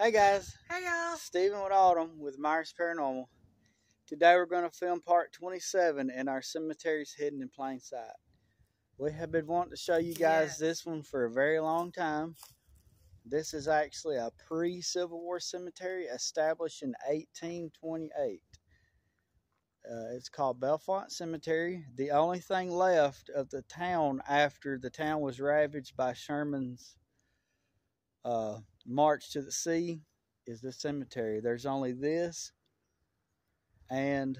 Hey guys, Hey y'all, Stephen with Autumn with Myersp Paranormal. Today we're going to film part 27 in our cemeteries hidden in plain sight. We have been wanting to show you guys this one for a very long time. This is actually a pre-Civil War cemetery established in 1828. It's called Bellefonte Cemetery. The only thing left of the town after the town was ravaged by Sherman's march to the sea is the cemetery. There's only this, and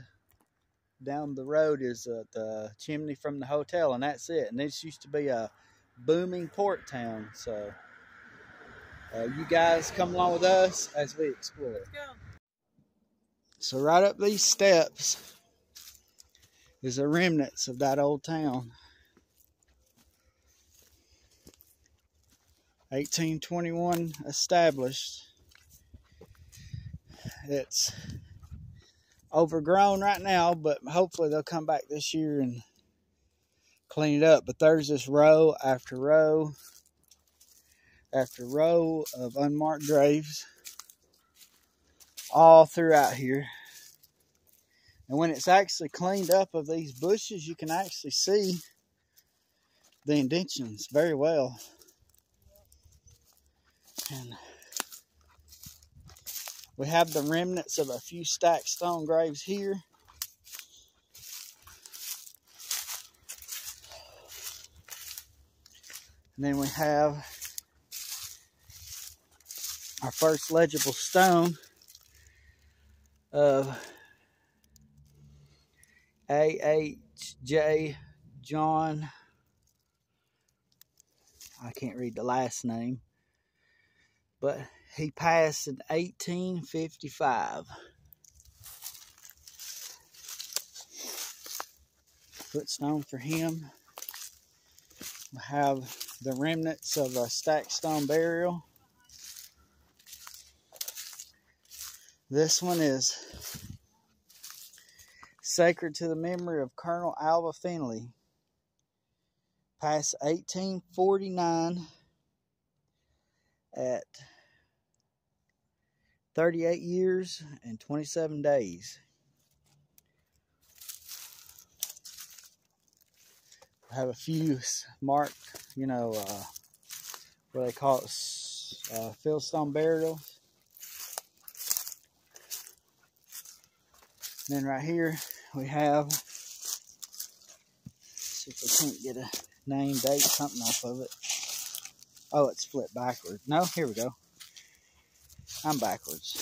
down the road is the chimney from the hotel, and that's it. And this used to be a booming port town. So you guys come along with us as we explore. Let's go. So right up these steps is the remnants of that old town. 1821 established. It's overgrown right now, but hopefully they'll come back this year and clean it up. But there's this row after row after row of unmarked graves all throughout here. And when it's actually cleaned up of these bushes, you can actually see the indentions very well. And we have the remnants of a few stacked stone graves here. And then we have our first legible stone of A.H.J. John. I can't read the last name, but he passed in 1855. Footstone for him. We have the remnants of a stacked stone burial. This one is sacred to the memory of Colonel Alva Finley. Passed 1849 at 38 years and 27 days. I have a few marked, what they call it, fieldstone burials. And then right here we have, see if we can't get a name, date, something off of it. Oh, it's flipped backwards. No, here we go. I'm backwards.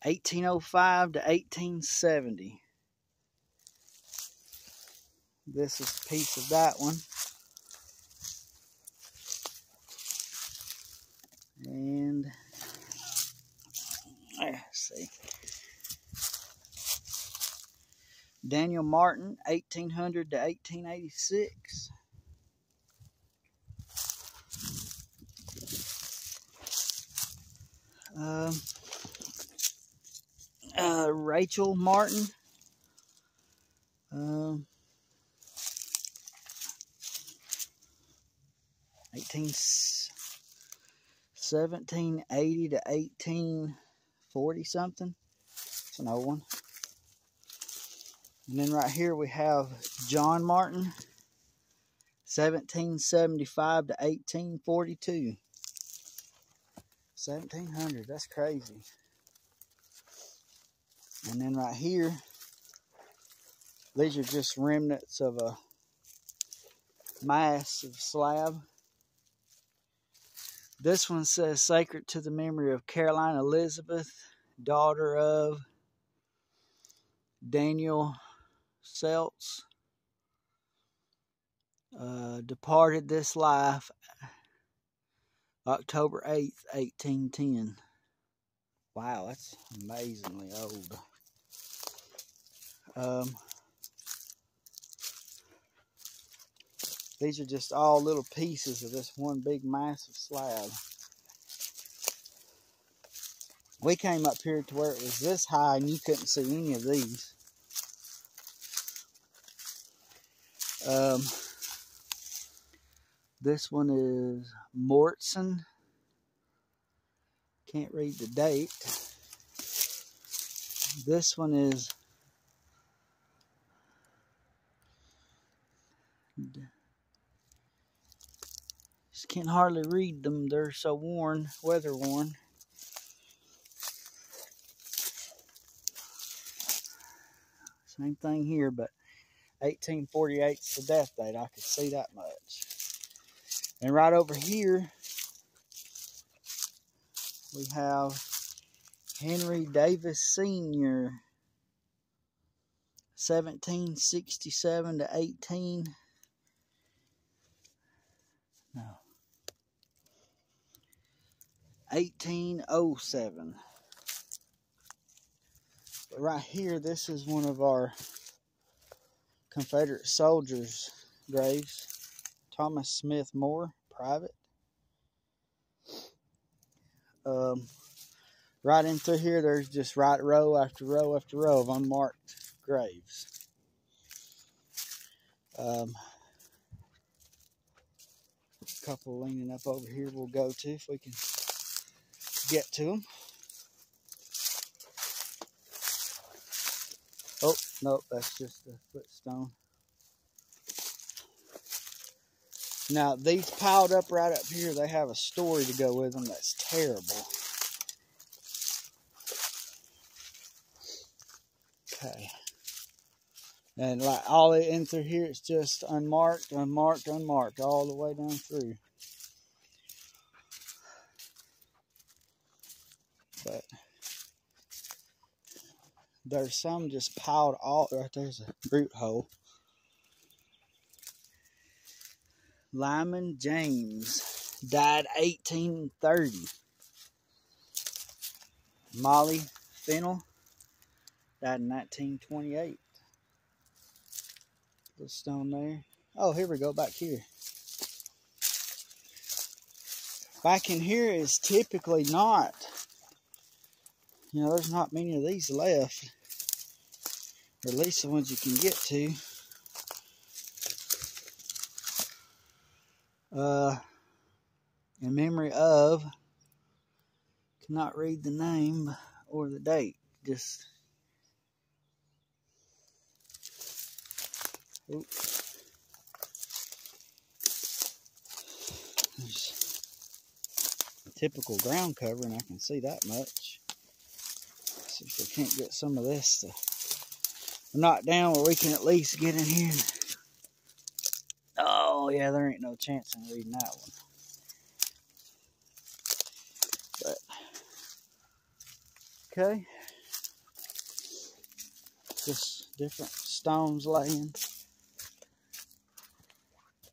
(1805 to 1870). This is a piece of that one. And let's see. Daniel Martin, 1800 to 1886. Rachel Martin, 1780 to 1840 something. It's an old one. And then right here we have John Martin, 1775 to 1842. 1700, that's crazy. And then right here, these are just remnants of a massive slab. This one says sacred to the memory of Caroline Elizabeth, daughter of Daniel Seltz, departed this life October 8th, 1810. Wow, that's amazingly old. These are just all little pieces of this one big massive slab. We came up here to where it was this high and you couldn't see any of these. This one is Mortson. Can't read the date. This one is just can't hardly read them. They're so worn, weather worn. Same thing here, but 1848 is the death date. I could see that much. And right over here, we have Henry Davis Sr., 1767 to 1807. But right here, this is one of our Confederate soldiers' graves. Thomas Smith Moore, private. Right in through here, there's just right row after row after row of unmarked graves. A couple leaning up over here we'll go to if we can get to them. Oh, no, that's just a footstone. Now, these piled up right up here, they have a story to go with them that's terrible. Okay. And like all in through here, it's just unmarked, unmarked, unmarked, all the way down through. But there's some just piled all right there's a root hole. Lyman James died 1830. Molly Fennell died in 1928. Little stone there. Oh, here we go, back here. Back in here is typically not, there's not many of these left. Or at least the ones you can get to. In memory of, cannot read the name or the date. Just, oops. There's typical ground cover, and I can see that much. See if we can't get some of this to knock down where we can at least get in here. Oh, yeah, there ain't no chance in reading that one. But, okay. Just different stones laying.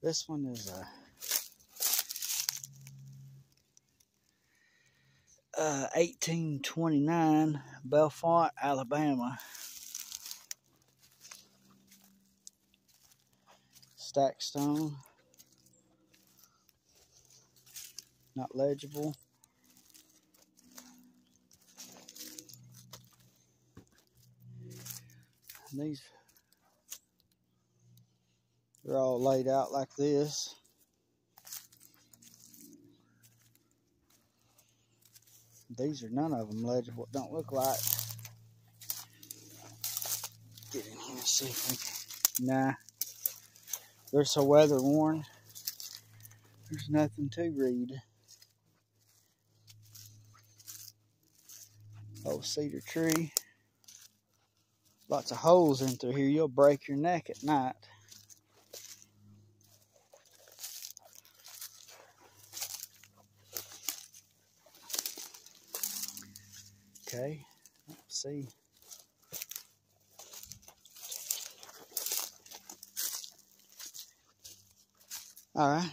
This one is a 1829 Bellefonte, Alabama. Stack stone. Not legible. And these are all laid out like this. These are none of them legible. It don't look like. Get in here and see if we can. Nah. They're so weather worn. There's nothing to read. Old cedar tree. Lots of holes in through here. You'll break your neck at night. Okay, let's see. All right.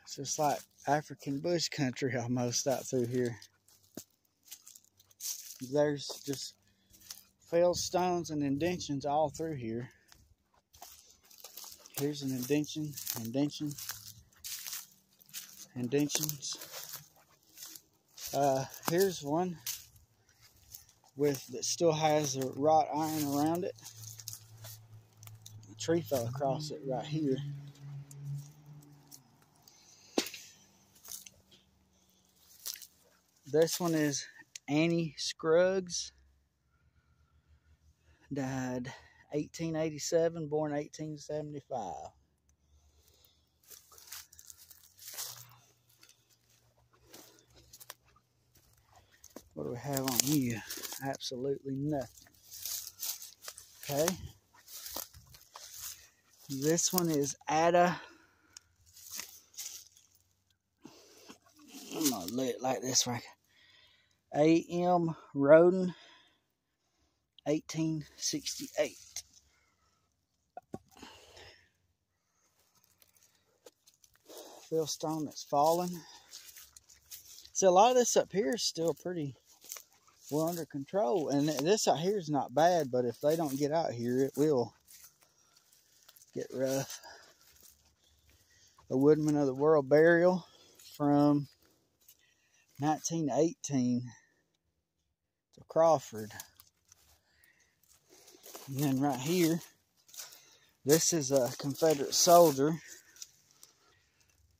It's just like African bush country almost out through here. There's just felled stones and indentions all through here. Here's an indention, indentions. Here's one. that still has the wrought iron around it. A tree fell across it right here. This one is Annie Scruggs. Died 1887, born 1875. What do we have on you? Absolutely nothing. Okay. This one is Ada. I'm going to lay it like this right. A.M. Roden, 1868. Fieldstone that's fallen. See, a lot of this up here is still pretty well under control. And this out here is not bad, but if they don't get out here, it will get rough. A Woodman of the World burial from 1918 to Crawford. And then right here, this is a Confederate soldier,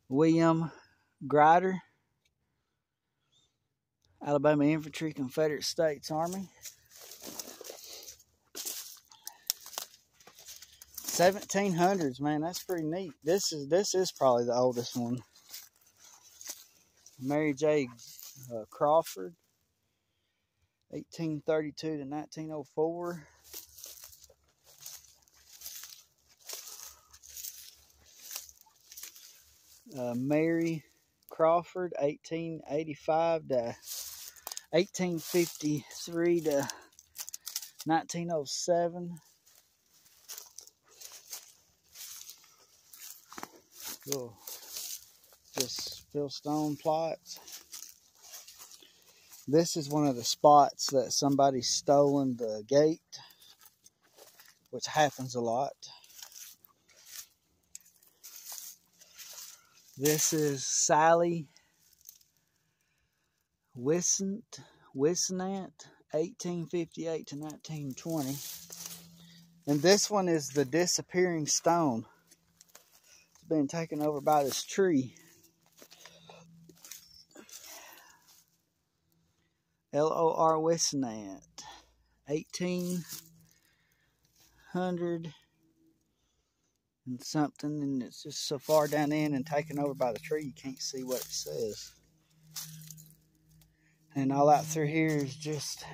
William Grider, Alabama Infantry, Confederate States Army. 1700s, man, that's pretty neat. This is probably the oldest one. Mary J. Crawford, 1832 to 1904. Mary Crawford, 1885 to 1853 to 1907. Cool. Just fieldstone plots. This is one of the spots that somebody's stolen the gate, which happens a lot. This is Sally Wisnant, 1858 to 1920. And this one is the disappearing stone. It's been taken over by this tree. L.O.R. Wisnant, 1800 and something, and it's just so far down in and taken over by the tree you can't see what it says. And all out through here is just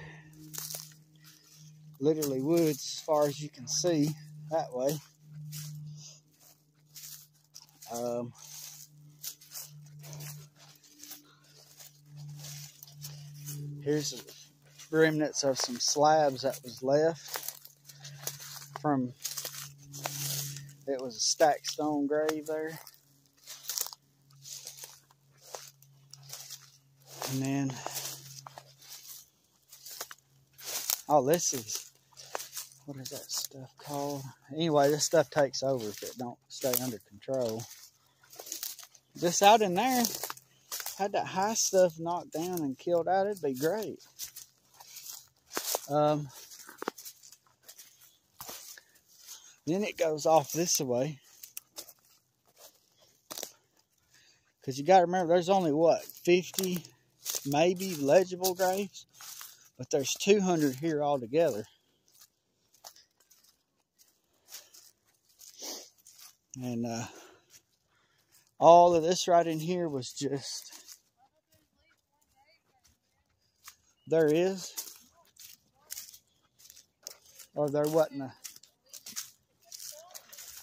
literally woods as far as you can see that way. Here's remnants of some slabs that was left from, it was a stacked stone grave there. And then, oh, this is, what is that stuff called? Anyway, this stuff takes over if it don't stay under control. This out in there, had that high stuff knocked down and killed out, it'd be great. Then it goes off this way. Because you got to remember, there's only, what, 50 maybe legible graves? But there's 200 here altogether. And all of this right in here was just, there is, or there wasn't a,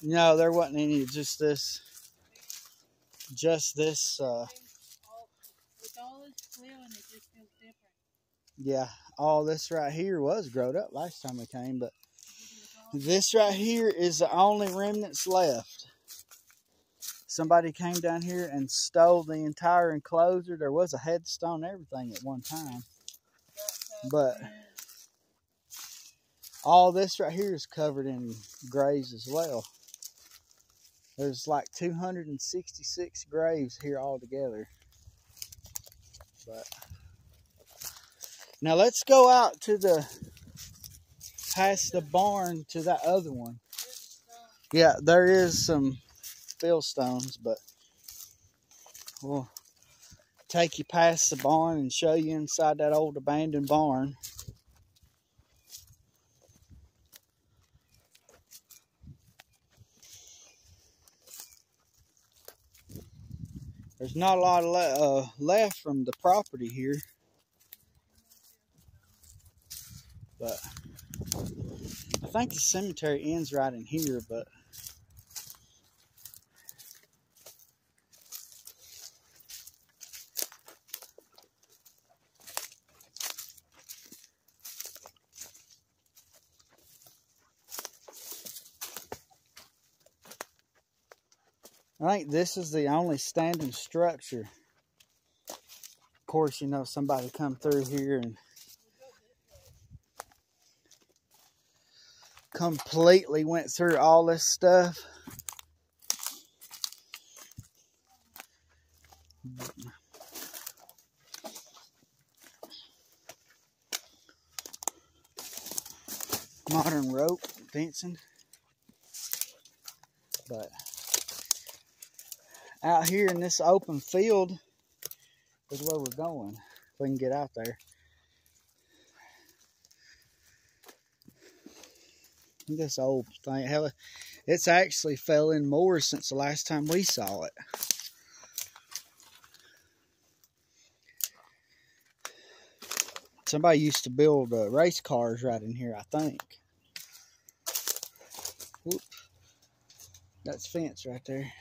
no, there wasn't any, just this, With all this clearing, it just feels different. yeah, all this right here was growed up last time we came, but this right here is the only remnants left. Somebody came down here and stole the entire enclosure. There was a headstone and everything at one time. But all this right here is covered in graves as well. There's like 266 graves here altogether. But Now let's go out to the past the barn to that other one. Yeah, there is some fill stones, but we'll take you past the barn and show you inside that old abandoned barn. There's not a lot of left from the property here, but I think the cemetery ends right in here, but I think this is the only standing structure. Of course, you know, somebody come through here and completely went through all this stuff. Modern rope fencing. But out here in this open field is where we're going. If we can get out there. This old thing, hell, it's actually fell in more since the last time we saw it. Somebody used to build race cars right in here, I think. Whoop. That's fence right there.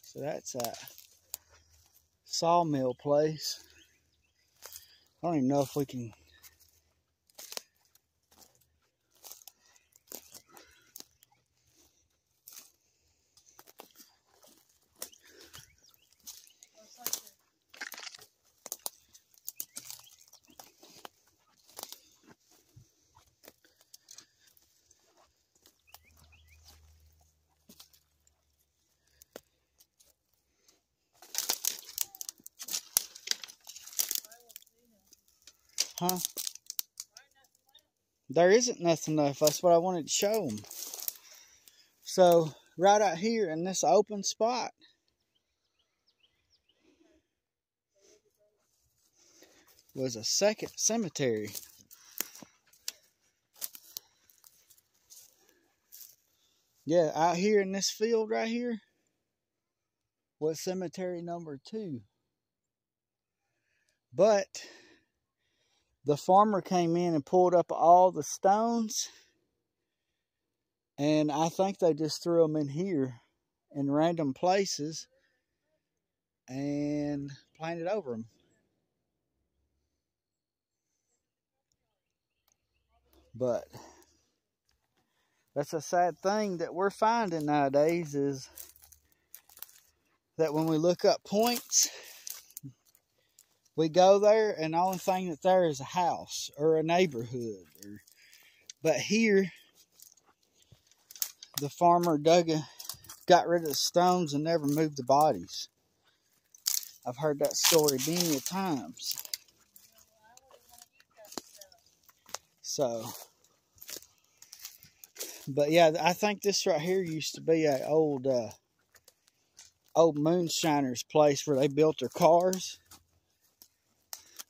So that's a sawmill place. I don't even know if we can. Huh? There isn't nothing left. That's what I wanted to show them. So, right out here in this open spot was a second cemetery. Yeah, out here in this field right here was cemetery number 2. But the farmer came in and pulled up all the stones, and I think they just threw them in here in random places and planted over them. But that's a sad thing that we're finding nowadays, is that when we look up points, we go there and the only thing that there is a house or a neighborhood. But here, the farmer got rid of the stones and never moved the bodies. I've heard that story many times. So, but yeah, I think this right here used to be an old moonshiner's place where they built their cars.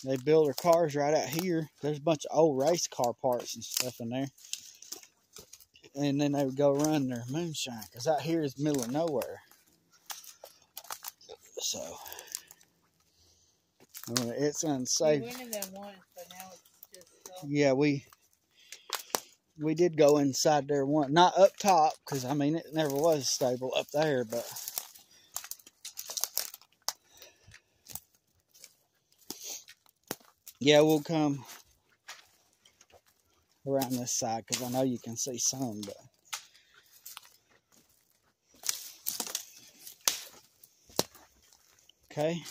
They build their cars right out here. There's a bunch of old race car parts and stuff in there. And then they would go run their moonshine, because out here is the middle of nowhere. So, it's unsafe. We went in there once, but now it's just... Yeah, we did go inside there once. Not up top, because, I mean, it never was stable up there, but... Yeah, we'll come around this side, because I know you can see some, but... Okay.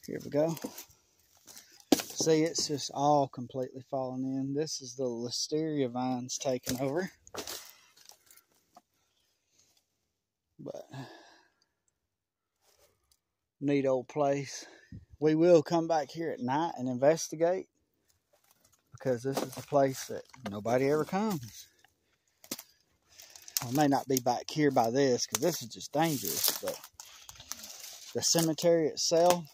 Here we go. See, it's just all completely falling in. This is the wisteria vines taking over. But neat old place. We will come back here at night and investigate, because this is a place that nobody ever comes. I may not be back here by this, because this is just dangerous, but the cemetery itself,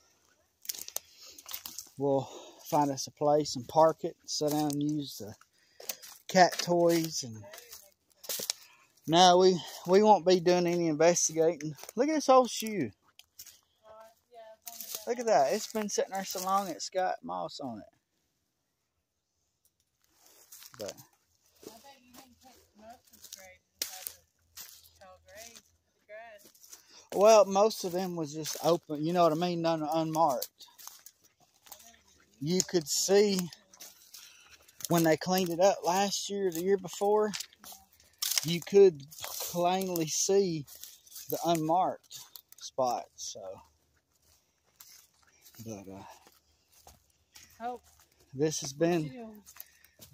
we'll find us a place and park it, sit down and use the cat toys. And no, we won't be doing any investigating. Look at this old shoe. Look at that. It's been sitting there so long it's got moss on it. But I bet you didn't take most of the graves inside the tall graves, the grass. well, most of them was just open, you know what I mean, none unmarked. You could see when they cleaned it up last year, the year before, you could plainly see the unmarked spots. So, but this has been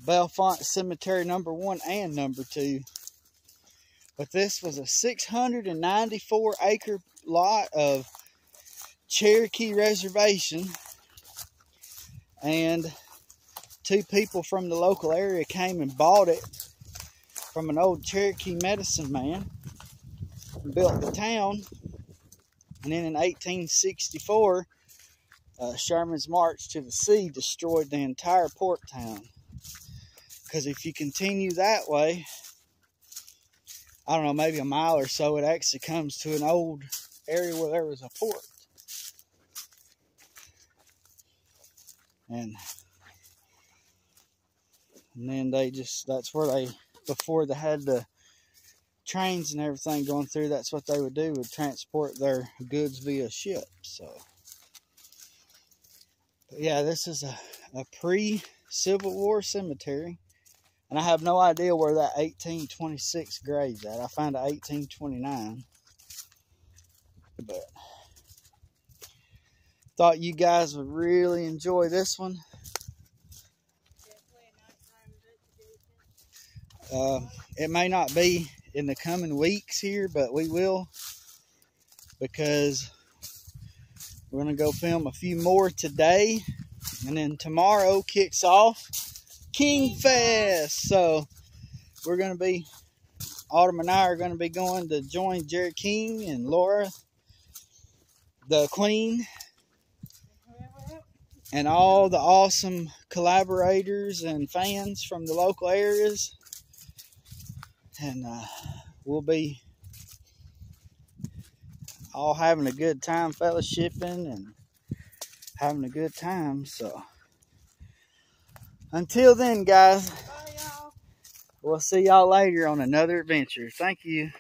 Bellefonte Cemetery number 1 and number 2. But this was a 694 acre lot of Cherokee reservation. And 2 people from the local area came and bought it from an old Cherokee medicine man and built the town. And then in 1864, Sherman's March to the Sea destroyed the entire port town. Because if you continue that way, I don't know, maybe a mile or so, it actually comes to an old area where there was a port. And then that's where they, before they had the trains and everything going through, that's what they would do, would transport their goods via ship. So, but yeah, this is a pre-Civil War cemetery. And I have no idea where that 1826 grave's at. I found a 1829. But thought you guys would really enjoy this one. It may not be in the coming weeks here, but we will, because we're going to go film a few more today, and then tomorrow kicks off King Fest. So we're going to be, Autumn and I are going to be going to join Jerry King and Laura, the Queen, and all the awesome collaborators and fans from the local areas. And we'll be all having a good time, fellowshipping and having a good time. So until then, guys, Bye, y'all. we'll see y'all later on another adventure. Thank you.